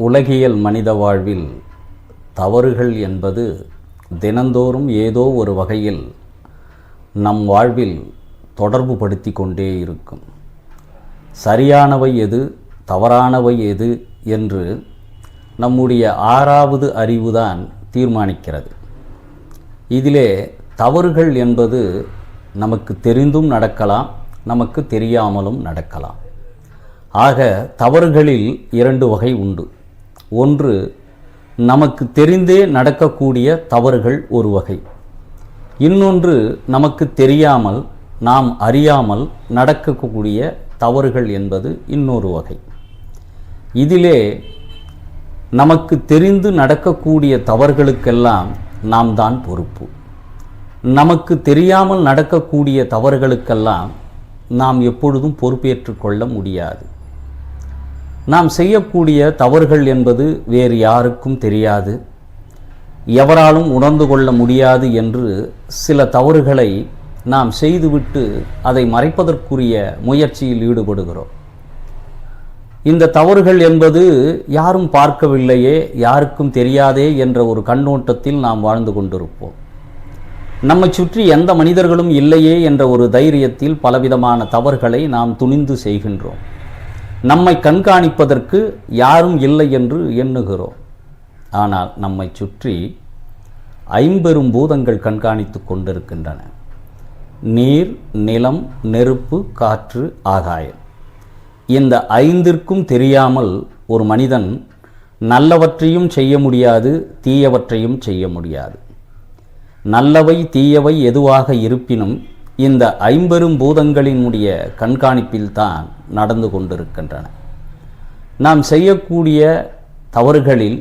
உலகியல் மனித வாழ்வில் தவறுகள் என்பது தினந்தோறும் ஏதோ ஒரு வகையில் நம் வாழ்வில் தொடர்பு படுத்தி கொண்டே இருக்கும். சரியானவை எது, தவறானவை எது என்று நம்முடைய ஆறாவது அறிவுதான் தீர்மானிக்கிறது. இதிலே தவறுகள் என்பது நமக்கு தெரிந்தும் நடக்கலாம், நமக்கு தெரியாமலும் நடக்கலாம். ஆக தவறுகளில் இரண்டு வகை உண்டு. ஒன்று, நமக்கு தெரிந்தே நடக்கக்கூடிய தவறுகள் ஒரு வகை. இன்னொன்று, நமக்கு தெரியாமல் நாம் அறியாமல் நடக்கக்கூடிய தவறுகள் என்பது இன்னொரு வகை. இதிலே நமக்கு தெரிந்து நடக்கக்கூடிய தவறுகளுக்கெல்லாம் நாம் தான் பொறுப்பு. நமக்கு தெரியாமல் நடக்கக்கூடிய தவறுகளுக்கெல்லாம் நாம் எப்பொழுதும் பொறுப்பேற்று கொள்ள முடியாது. நாம் செய்யக்கூடிய தவறுகள் என்பது வேறு யாருக்கும் தெரியாது, எவராலும் உணர்ந்து கொள்ள முடியாது என்று சில தவறுகளை நாம் செய்துவிட்டு அதை மறைப்பதற்குரிய முயற்சியில் ஈடுபடுகிறோம். இந்த தவறுகள் என்பது யாரும் பார்க்கவில்லையே, யாருக்கும் தெரியாதே என்ற ஒரு கண்ணோட்டத்தில் நாம் வாழ்ந்து கொண்டிருப்போம். நம்மை சுற்றி எந்த மனிதர்களும் இல்லையே என்ற ஒரு தைரியத்தில் பலவிதமான தவறுகளை நாம் துணிந்து செய்கின்றோம். நம்மை கண்காணிப்பதற்கு யாரும் இல்லை என்று எண்ணுகிறோம். ஆனால் நம்மை சுற்றி ஐம்பெரும் பூதங்கள் கண்காணித்து கொண்டிருக்கின்றன. நீர், நிலம், நெருப்பு, காற்று, ஆகாயம். இந்த ஐந்திற்கும் தெரியாமல் ஒரு மனிதன் நல்லவற்றையும் செய்ய முடியாது, தீயவற்றையும் செய்ய முடியாது. நல்லவை தீயவை எதுவாக இருப்பினும் இந்த ஐம்பெரும் பூதங்களினுடைய கண்காணிப்பில்தான் நடந்து கொண்டிருக்கின்றன. நாம் செய்யக்கூடிய தவறுகளில்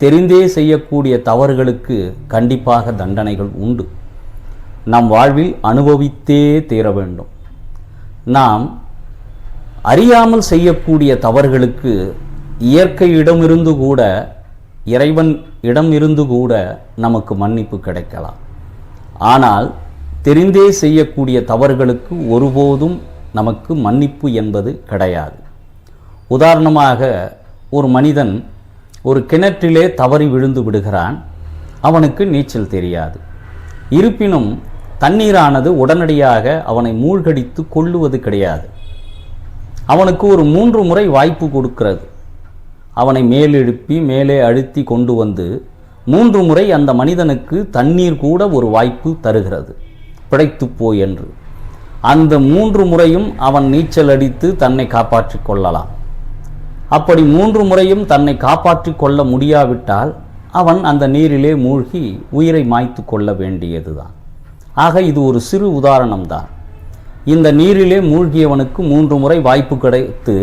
தெரிந்தே செய்யக்கூடிய தவறுகளுக்கு கண்டிப்பாக தண்டனைகள் உண்டு. நம் வாழ்வில் அனுபவித்தே தீர வேண்டும். நாம் அறியாமல் செய்யக்கூடிய தவறுகளுக்கு இயற்கையிடமிருந்து கூட, இறைவன் இடமிருந்து கூட நமக்கு மன்னிப்பு கிடைக்கலாம். ஆனால் தெரிந்தே செய்யக்கூடிய தவறுகளுக்கு ஒருபோதும் நமக்கு மன்னிப்பு என்பது கிடையாது. உதாரணமாக, ஒரு மனிதன் ஒரு கிணற்றிலே தவறி விழுந்து விடுகிறான். அவனுக்கு நீச்சல் தெரியாது. இருப்பினும் தண்ணீரானது உடனடியாக அவனை மூழ்கடித்து கொள்ளுவது கிடையாது. அவனுக்கு ஒரு 3 முறை வாய்ப்பு கொடுக்கிறது. அவனை மேலெழுப்பி மேலே அழுத்தி கொண்டு வந்து 3 முறை அந்த மனிதனுக்கு தண்ணீர் கூட ஒரு வாய்ப்பு தருகிறது, பிழைத்துப்போ என்று. அந்த 3 முறையும் அவன் நீச்சல் அடித்து தன்னை காப்பாற்றி கொள்ளலாம். அப்படி 3 முறையும் தன்னை காப்பாற்றி கொள்ள முடியாவிட்டால் அவன் அந்த நீரிலே மூழ்கி உயிரை மாய்த்து கொள்ள வேண்டியதுதான். ஆக இது ஒரு சிறு உதாரணம்தான். இந்த நீரிலே மூழ்கியவனுக்கு 3 முறை வாய்ப்பு கிடைத்து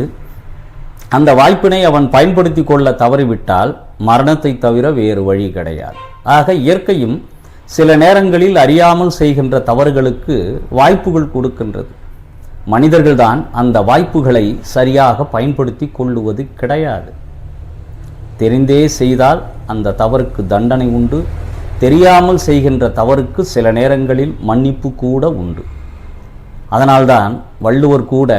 அந்த வாய்ப்பினை அவன் பயன்படுத்தி கொள்ள தவறிவிட்டால் மரணத்தை தவிர வேறு வழி கிடையாது. ஆக இயற்கையும் சில நேரங்களில் அறியாமல் செய்கின்ற தவறுகளுக்கு வாய்ப்புகள் கொடுக்கின்றது. மனிதர்கள்தான் அந்த வாய்ப்புகளை சரியாக பயன்படுத்தி கொள்ளுவது கிடையாது. தெரிந்தே செய்தால் அந்த தவறுக்கு தண்டனை உண்டு. தெரியாமல் செய்கின்ற தவறுக்கு சில நேரங்களில் மன்னிப்பு கூட உண்டு. அதனால்தான் வள்ளுவர் கூட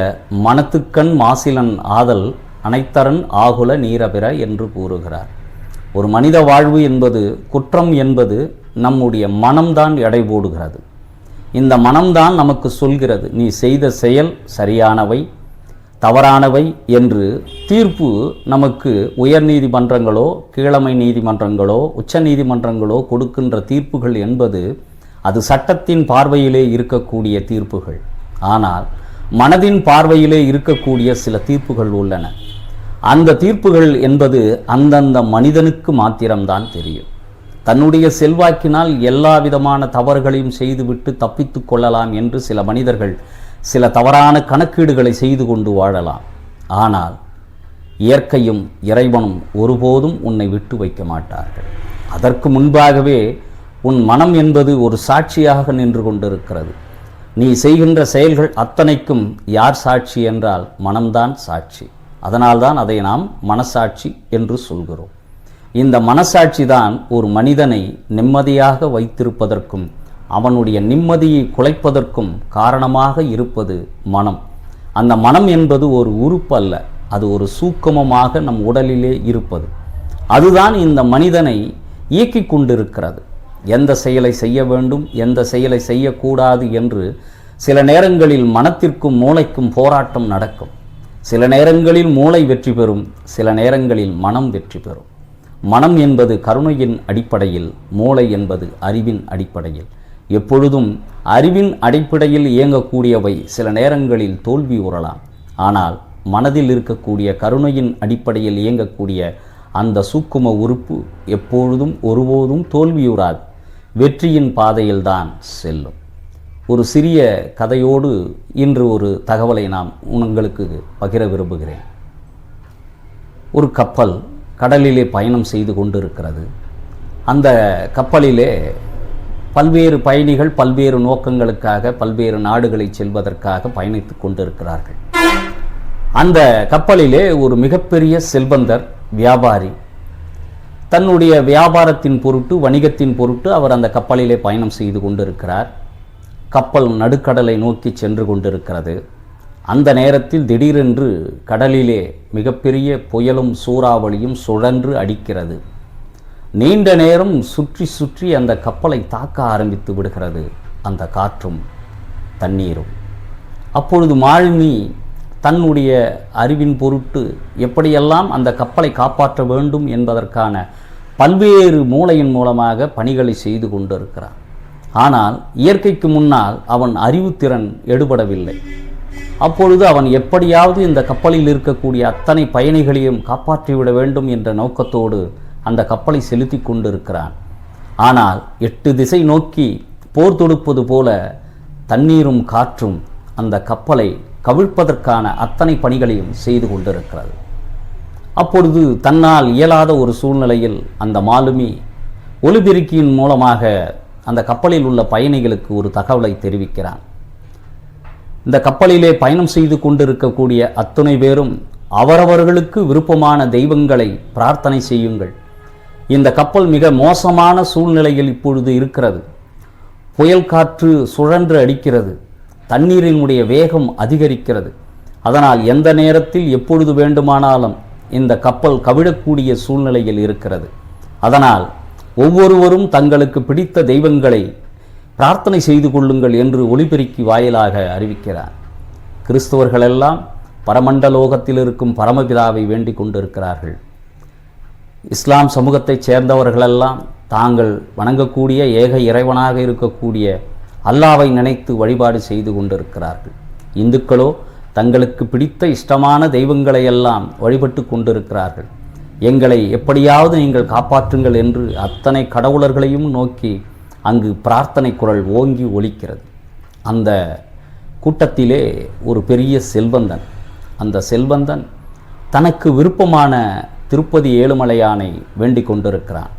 மனத்துக்கண் மாசிலன் ஆதல் அனைத்தரன் ஆகுல நீரபிற என்று கூறுகிறார். ஒரு மனித வாழ்வு என்பது, குற்றம் என்பது நம்முடைய மனம்தான் எடை போடுகிறது. இந்த மனம்தான் நமக்கு சொல்கிறது, நீ செய்த செயல் சரியானவை தவறானவை என்று. தீர்ப்பு நமக்கு உயர் நீதிமன்றங்களோ கீழமை நீதிமன்றங்களோ உச்ச நீதிமன்றங்களோ கொடுக்கின்ற தீர்ப்புகள் என்பது அது சட்டத்தின் பார்வையிலே இருக்கக்கூடிய தீர்ப்புகள். ஆனால் மனதின் பார்வையிலே இருக்கக்கூடிய சில தீர்ப்புகள் உள்ளன. அந்த தீர்ப்புகள் என்பது அந்தந்த மனிதனுக்கு மாத்திரம்தான் தெரியும். தன்னுடைய செல்வாக்கினால் எல்லா விதமான தவறுகளையும் செய்துவிட்டு தப்பித்து கொள்ளலாம் என்று சில மனிதர்கள் சில தவறான கணக்கீடுகளை செய்து கொண்டு வாழலாம். ஆனால் இயற்கையும் இறைவனும் ஒருபோதும் உன்னை விட்டு வைக்க மாட்டார்கள். அதற்கு முன்பாகவே உன் மனம் என்பது ஒரு சாட்சியாக நின்று கொண்டிருக்கிறது. நீ செய்கின்ற செயல்கள் அத்தனைக்கும் யார் சாட்சி என்றால் மனம்தான் சாட்சி. அதனால்தான் அதை நாம் மனசாட்சி என்று சொல்கிறோம். இந்த மனசாட்சி தான் ஒரு மனிதனை நிம்மதியாக வைத்திருப்பதற்கும் அவனுடைய நிம்மதியை குலைப்பதற்கும் காரணமாக இருப்பது மனம். அந்த மனம் என்பது ஒரு உறுப்பு அல்ல, அது ஒரு சூக்குமமாக நம் உடலிலே இருப்பது. அதுதான் இந்த மனிதனை இயக்கிக் கொண்டிருக்கிறது. எந்த செயலை செய்ய வேண்டும், எந்த செயலை செய்யக்கூடாது என்று சில நேரங்களில் மனத்திற்கும் மூளைக்கும் போராட்டம் நடக்கும். சில நேரங்களில் மூளை வெற்றி பெறும், சில நேரங்களில் மனம் வெற்றி பெறும். மனம் என்பது கருணையின் அடிப்படையில், மூளை என்பது அறிவின் அடிப்படையில். எப்பொழுதும் அறிவின் அடிப்படையில் இயங்கக்கூடியவை சில நேரங்களில் தோல்வி உறலாம். ஆனால் மனதில் இருக்கக்கூடிய கருணையின் அடிப்படையில் இயங்கக்கூடிய அந்த சூக்கும உறுப்பு எப்பொழுதும் ஒருபோதும் தோல்வியுறாது, வெற்றியின் பாதையில்தான் செல்லும். ஒரு சிறிய கதையோடு இன்று ஒரு தகவலை நான் உங்களுக்கு பகிர விரும்புகிறேன். ஒரு கப்பல் கடலிலே பயணம் செய்து கொண்டிருக்கிறது. அந்த கப்பலிலே பல்வேறு பயணிகள் பல்வேறு நோக்கங்களுக்காக பல்வேறு நாடுகளை செல்வதற்காக பயணித்து கொண்டிருக்கிறார்கள். அந்த கப்பலிலே ஒரு மிகப்பெரிய செல்வந்தர் வியாபாரி தன்னுடைய வியாபாரத்தின் பொருட்டு, வணிகத்தின் பொருட்டு அவர் அந்த கப்பலிலே பயணம் செய்து கொண்டிருக்கிறார். கப்பல் நடுக்கடலை நோக்கி சென்று கொண்டிருக்கிறது. அந்த நேரத்தில் திடீரென்று கடலிலே மிகப்பெரிய புயலும் சூறாவளியும் சுழன்று அடிக்கிறது. நீண்ட நேரம் சுற்றி சுற்றி அந்த கப்பலை தாக்க ஆரம்பித்து விடுகிறது அந்த காற்றும் தண்ணீரும். அப்பொழுது மாலுமி தன்னுடைய அறிவின் பொருட்டு எப்படியெல்லாம் அந்த கப்பலை காப்பாற்ற வேண்டும் என்பதற்கான பல்வேறு மூளையின் மூலமாக பணிகளை செய்து கொண்டிருக்கிறார். ஆனால் இயற்கைக்கு முன்னால் அவன் அறிவுத்திறன் எடுபடவில்லை. அப்பொழுது அவன் எப்படியாவது இந்த கப்பலில் இருக்கக்கூடிய அத்தனை பயணிகளையும் காப்பாற்றிவிட வேண்டும் என்ற நோக்கத்தோடு அந்த கப்பலை செலுத்தி கொண்டிருக்கிறான். ஆனால் 8 திசை நோக்கி போர் தொடுப்பது போல தண்ணீரும் காற்றும் அந்த கப்பலை கவிழ்ப்பதற்கான அத்தனை பணிகளையும் செய்து கொண்டிருக்கிறது. அப்பொழுது தன்னால் இயலாத ஒரு சூழ்நிலையில் அந்த மாலுமி ஒலிபெருக்கியின் மூலமாக அந்த கப்பலில் உள்ள பயணிகளுக்கு ஒரு தகவலை தெரிவிக்கிறான். இந்த கப்பலிலே பயணம் செய்து கொண்டிருக்கக்கூடிய அத்தனை பேரும் அவரவர்களுக்கு விருப்பமான தெய்வங்களை பிரார்த்தனை செய்யுங்கள். இந்த கப்பல் மிக மோசமான சூழ்நிலையில் இப்பொழுது இருக்கிறது. புயல் காற்று சுழன்று அடிக்கிறது, தண்ணீரினுடைய வேகம் அதிகரிக்கிறது. அதனால் எந்த நேரத்தில் எப்பொழுது வேண்டுமானாலும் இந்த கப்பல் கவிழக்கூடிய சூழ்நிலையில் இருக்கிறது. அதனால் ஒவ்வொருவரும் தங்களுக்கு பிடித்த தெய்வங்களை பிரார்த்தனை செய்து கொள்ளுங்கள் என்று ஒலிபெருக்கி வாயிலாக அறிவிக்கிறார். கிறிஸ்தவர்களெல்லாம் பரமண்டலோகத்தில் இருக்கும் பரமபிதாவை வேண்டிக் கொண்டிருக்கிறார்கள். இஸ்லாம் சமூகத்தைச் சேர்ந்தவர்களெல்லாம் தாங்கள் வணங்கக்கூடிய ஏக இறைவனாக இருக்கக்கூடிய அல்லாவை நினைத்து வழிபாடு செய்து கொண்டிருக்கிறார்கள். இந்துக்களோ தங்களுக்கு பிடித்த இஷ்டமான தெய்வங்களை எல்லாம் வழிபட்டு கொண்டிருக்கிறார்கள். எங்களை எப்படியாவது நீங்கள் காப்பாற்றுங்கள் என்று அத்தனை கடவுளர்களையும் நோக்கி அங்கு பிரார்த்தனை குரல் ஓங்கி ஒலிக்கிறது. அந்த கூட்டத்திலே ஒரு பெரிய செல்வந்தன், அந்த செல்வந்தன் தனக்கு விருப்பமான திருப்பதி ஏழுமலையானை வேண்டிக் கொண்டிருக்கிறான்.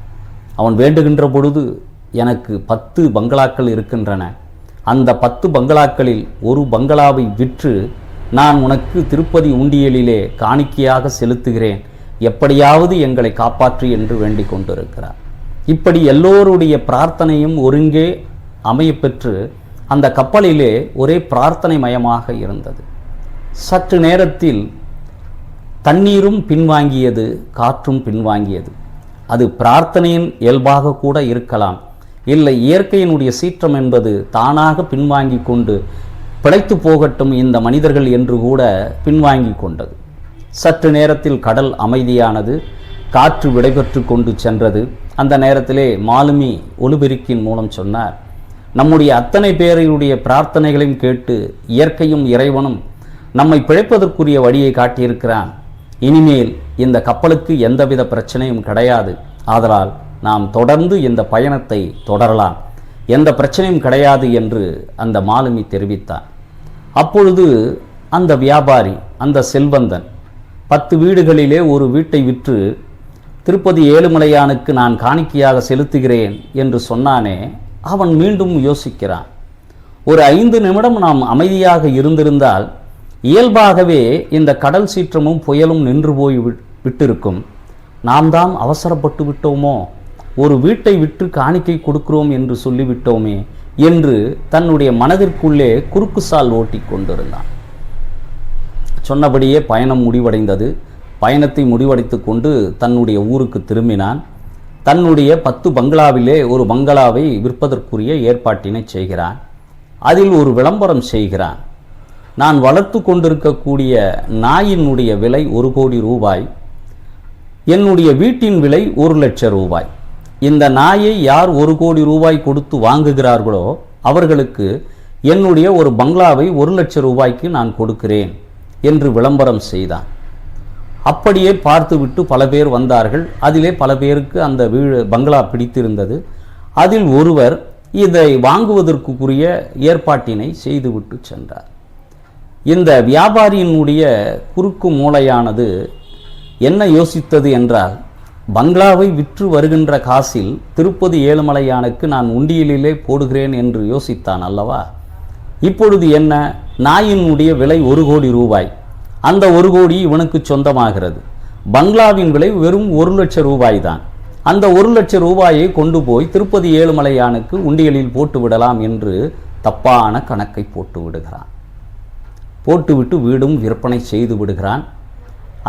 அவன் வேண்டுகின்ற பொழுது எனக்கு 10 பங்களாக்கள் இருக்கின்றன, அந்த 10 பங்களாக்களில் ஒரு பங்களாவை விற்று நான் உனக்கு திருப்பதி உண்டியலிலே காணிக்கையாக செலுத்துகிறேன், எப்படியாவது எங்களை காப்பாற்று என்று வேண்டிக் கொண்டிருக்கிறார். இப்படி எல்லோருடைய பிரார்த்தனையும் ஒருங்கே அமையப்பெற்று அந்த கப்பலிலே ஒரே பிரார்த்தனை மயமாக இருந்தது. சற்று நேரத்தில் தண்ணீரும் பின்வாங்கியது, காற்றும் பின்வாங்கியது. அது பிரார்த்தனையின் இயல்பாக கூட இருக்கலாம், இல்லை இயற்கையினுடைய சீற்றம் என்பது தானாக பின்வாங்கி கொண்டு பிழைத்து போகட்டும் இந்த மனிதர்கள் என்று கூட பின்வாங்கி கொண்டது. சற்று நேரத்தில் கடல் அமைதியானது, காற்று விடைபெற்று கொண்டு சென்றது. அந்த நேரத்திலே மாலுமி ஒலிபெருக்கின் மூலம் சொன்னார், நம்முடைய அத்தனை பேரையுடைய பிரார்த்தனைகளையும் கேட்டு இயற்கையும் இறைவனும் நம்மை பிழைப்பதற்குரிய வழியை காட்டியிருக்கிறான். இனிமேல் இந்த கப்பலுக்கு எந்தவித பிரச்சனையும் கிடையாது. ஆதலால் நாம் தொடர்ந்து இந்த பயணத்தை தொடரலாம், எந்த பிரச்சனையும் கிடையாது என்று அந்த மாலுமி தெரிவித்தார். அப்பொழுது அந்த வியாபாரி, அந்த செல்வந்தன் 10 வீடுகளிலே ஒரு வீட்டை விற்று திருப்பதி ஏழுமலையானுக்கு நான் காணிக்கையாக செலுத்துகிறேன் என்று சொன்னானே, அவன் மீண்டும் யோசிக்கிறான். ஒரு 5 நிமிடம் நாம் அமைதியாக இருந்திருந்தால் இயல்பாகவே இந்த கடல் சீற்றமும் புயலும் நின்று போய் விட்டிருக்கும். நாம் தான் அவசரப்பட்டு விட்டோமோ, ஒரு வீட்டை விற்று காணிக்கை கொடுக்கிறோம் என்று சொல்லிவிட்டோமே என்று தன்னுடைய மனதிற்குள்ளே குறுக்குசால் ஓட்டி கொண்டிருந்தான். சொன்னபடியே பயணம் முடிவடைந்தது. பயணத்தை முடிவடைத்து கொண்டு தன்னுடைய ஊருக்கு திரும்பினான். தன்னுடைய 10 பங்களாவிலே ஒரு பங்களாவை விற்பதற்குரிய ஏற்பாட்டினை செய்கிறான். அதில் ஒரு விளம்பரம் செய்கிறான். நான் வளர்த்து கொண்டிருக்கக்கூடிய நாயினுடைய விலை 1 கோடி ரூபாய், என்னுடைய வீட்டின் விலை 1 லட்சம் ரூபாய். இந்த நாயை யார் 1 கோடி ரூபாய் கொடுத்து வாங்குகிறார்களோ அவர்களுக்கு என்னுடைய ஒரு பங்களாவை 1 லட்சம் ரூபாய்க்கு நான் கொடுக்கிறேன் என்று விளம்பரம் செய்தான். அப்படியே பார்த்துவிட்டு பல பேர் வந்தார்கள். அதிலே பல பேருக்கு அந்த பங்களா பிடித்திருந்தது. அதில் ஒருவர் இதை வாங்குவதற்குரிய ஏற்பாட்டினை செய்துவிட்டு சென்றார். இந்த வியாபாரியினுடைய குறுக்கு மூளையானது என்ன யோசித்தது என்றால், பங்களாவை விற்று வருகின்ற காசில் திருப்பதி ஏழுமலையானுக்கு நான் உண்டியலிலே போடுகிறேன் என்று யோசித்தான் அல்லவா? இப்பொழுது என்ன, நாயினுடைய விலை 1 கோடி ரூபாய், அந்த 1 கோடி இவனுக்கு சொந்தமாகிறது. பங்களாவின் விலை வெறும் 1 லட்சம் ரூபாய் தான். அந்த 1 லட்சம் ரூபாயை கொண்டு போய் திருப்பதி ஏழுமலையானுக்கு உண்டியலில் போட்டு விடலாம் என்று தப்பான கணக்கை போட்டு விடுகிறான். போட்டுவிட்டு வீடும் விற்பனை செய்து விடுகிறான்.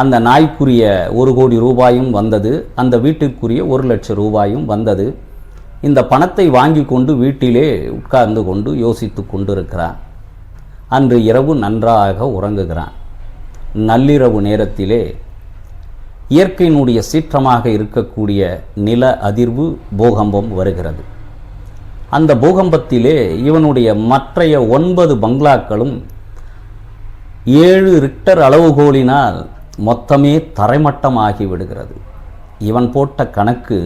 அந்த நாய்க்குரிய 1 கோடி ரூபாயும் வந்தது, அந்த வீட்டிற்குரிய 1 லட்சம் ரூபாயும் வந்தது. இந்த பணத்தை வாங்கி கொண்டு வீட்டிலே உட்கார்ந்து கொண்டு யோசித்து கொண்டிருக்கிறான். அன்று இரவு நன்றாக உறங்குகிறான். நள்ளிரவு நேரத்திலே இயற்கையினுடைய சீற்றமாக இருக்கக்கூடிய நில அதிர்வு பூகம்பம் வருகிறது. அந்த பூகம்பத்திலே இவனுடைய மற்றைய 9 பங்களாக்களும் 7 ரிக்டர் அளவுகோலினால் மொத்தமே தரைமட்டமாகி விடுகிறது. இவன் போட்ட கணக்கு,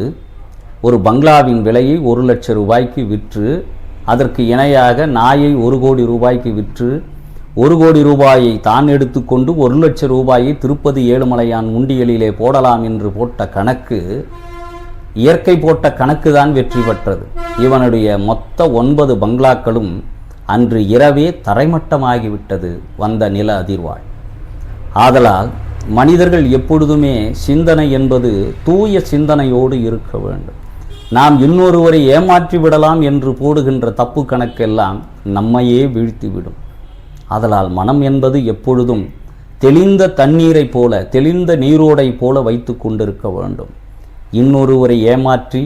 ஒரு பங்களாவின் விலையை 1 லட்சம் ரூபாய்க்கு விற்று, அதற்கு இணையாக நாயை 1 கோடி ரூபாய்க்கு விற்று, 1 கோடி ரூபாயை தான் எடுத்துக்கொண்டு 1 லட்சம் ரூபாயை திருப்பதி ஏழுமலையான் உண்டியலிலே போடலாம் என்று போட்ட கணக்கு, இயற்கை போட்ட கணக்கு தான் வெற்றி பெற்றது. இவனுடைய மொத்த 9 பங்களாக்களும் அன்று இரவே தரைமட்டமாகிவிட்டது வந்த நில அதிர்வால். ஆதலால் மனிதர்கள் எப்பொழுதுமே சிந்தனை என்பது தூய சிந்தனையோடு இருக்க வேண்டும். நாம் இன்னொருவரை ஏமாற்றி விடலாம் என்று போடுகின்ற தப்பு கணக்கெல்லாம் நம்மையே வீழ்த்திவிடும். ஆதலால் மனம் என்பது எப்பொழுதும் தெளிந்த தண்ணீரை போல, தெளிந்த நீரோடை போல வைத்து கொண்டிருக்க வேண்டும். இன்னொருவரை ஏமாற்றி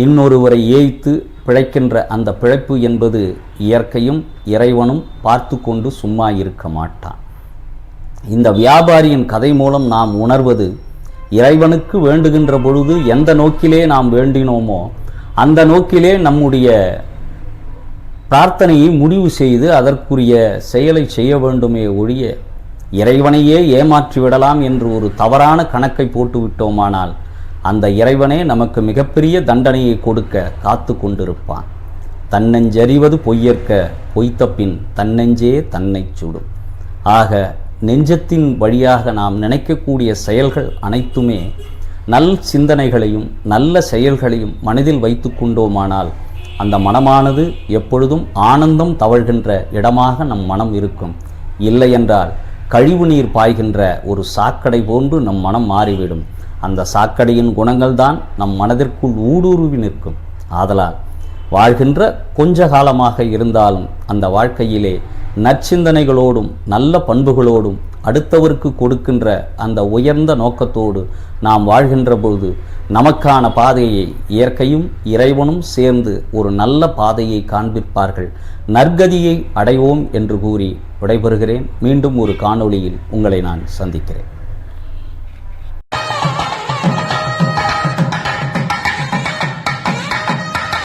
இன்னொருவரை ஏய்த்து பிழைக்கின்ற அந்த பிழைப்பு என்பது இயற்கையும் இறைவனும் பார்த்து கொண்டு சும்மா இருக்க மாட்டான். இந்த வியாபாரியின் கதை மூலம் நாம் உணர்வது, இறைவனுக்கு வேண்டுகின்ற பொழுது எந்த நோக்கிலே நாம் வேண்டினோமோ அந்த நோக்கிலே நம்முடைய பிரார்த்தனையை முடிவு செய்து அதற்குரிய செயலை செய்ய வேண்டுமே ஒழிய, இறைவனையே ஏமாற்றி விடலாம் என்று ஒரு தவறான கணக்கை போட்டு விட்டோமானால் அந்த இறைவனே நமக்கு மிகப்பெரிய தண்டனையை கொடுக்க காத்து கொண்டிருப்பான். தன்னெஞ்சறிவது பொய்யற்க, பொய்த்த பின் தன்னெஞ்சே தன்னை சுடும். ஆக நெஞ்சத்தின் வழியாக நாம் நினைக்கக்கூடிய செயல்கள் அனைத்துமே நல் சிந்தனைகளையும் நல்ல செயல்களையும் மனதில் வைத்து கொண்டோமானால் அந்த மனமானது எப்பொழுதும் ஆனந்தம் தவழ்கின்ற இடமாக நம் மனம் இருக்கும். இல்லை என்றால் கழிவு நீர் பாய்கின்ற ஒரு சாக்கடை போன்று நம் மனம் மாறிவிடும். அந்த சாக்கடையின் குணங்கள் தான் நம் மனதிற்குள் ஊடுருவி நிற்கும். ஆதலால் வாழ்கின்ற கொஞ்ச காலமாக இருந்தாலும் அந்த வாழ்க்கையிலே நற்சிந்தனைகளோடும் நல்ல பண்புகளோடும் அடுத்தவருக்கு கொடுக்கின்ற அந்த உயர்ந்த நோக்கத்தோடு நாம் வாழ்கின்ற பொழுது நமக்கான பாதையை இயற்கையும் இறைவனும் சேர்ந்து ஒரு நல்ல பாதையை காண்பிப்பார்கள். நற்கதியை அடைவோம் என்று கூறி விடைபெறுகிறேன். மீண்டும் ஒரு காணொளியில் உங்களை நான் சந்திக்கிறேன்.